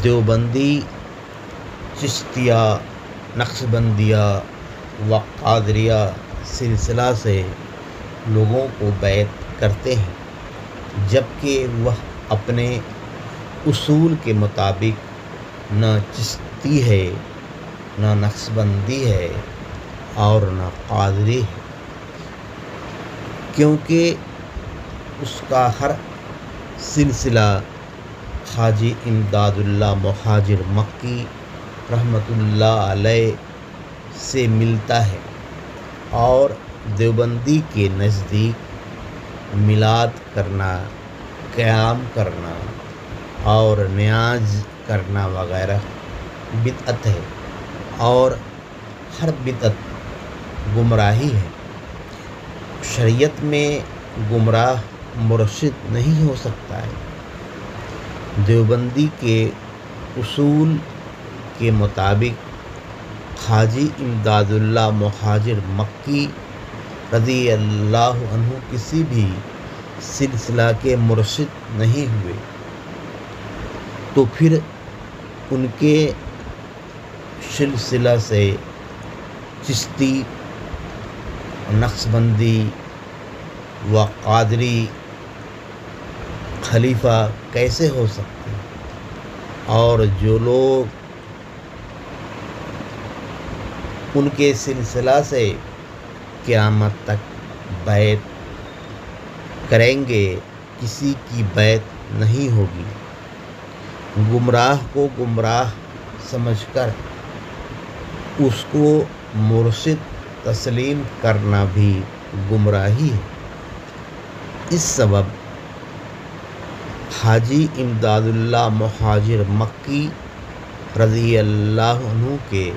دیوبندی، چشتیہ، نقشبندیہ و قادریہ سلسلہ سے لوگوں کو بیعت کرتے ہیں، جبکہ وہ اپنے اصول کے مطابق نہ چشتی ہے، نہ نقشبندی ہے اور نہ قادری ہے، کیونکہ اس کا ہر سلسلہ حاجی امداد اللہ مہاجر مکی رحمۃ اللہ علیہ سے ملتا ہے، اور دیوبندی کے نزدیک میلاد کرنا، قیام کرنا اور نیاز کرنا وغیرہ بدعت ہے، اور ہر بدعت گمراہی ہے۔ شریعت میں گمراہ مرشد نہیں ہو سکتا ہے۔ دیوبندی کے اصول کے مطابق حاجی امداد اللہ مہاجر مکی رضی اللہ عنہ کسی بھی سلسلہ کے مرشد نہیں ہوئے، تو پھر ان کے سلسلہ سے چشتی، نقشبندی و قادری خلیفہ کیسے ہو سکتے ہیں؟ اور جو لوگ ان کے سلسلہ سے قیامت تک بیعت کریں گے، کسی کی بیعت نہیں ہوگی۔ گمراہ کو گمراہ سمجھ کر اس کو مرشد تسلیم کرنا بھی گمراہی ہے۔ اس سبب حاجی امداد اللہ مہاجر مکی رضی اللہ عنہ کے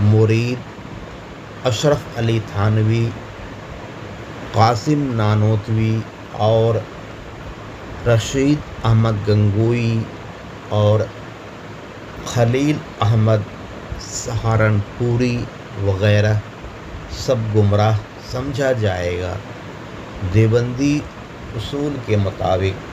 مرید اشرف علی تھانوی، قاسم نانوتوی اور رشید احمد گنگوئی اور خلیل احمد سہارنپوری وغیرہ سب گمراہ سمجھا جائے گا۔ دیوبندی اصول کے مطابق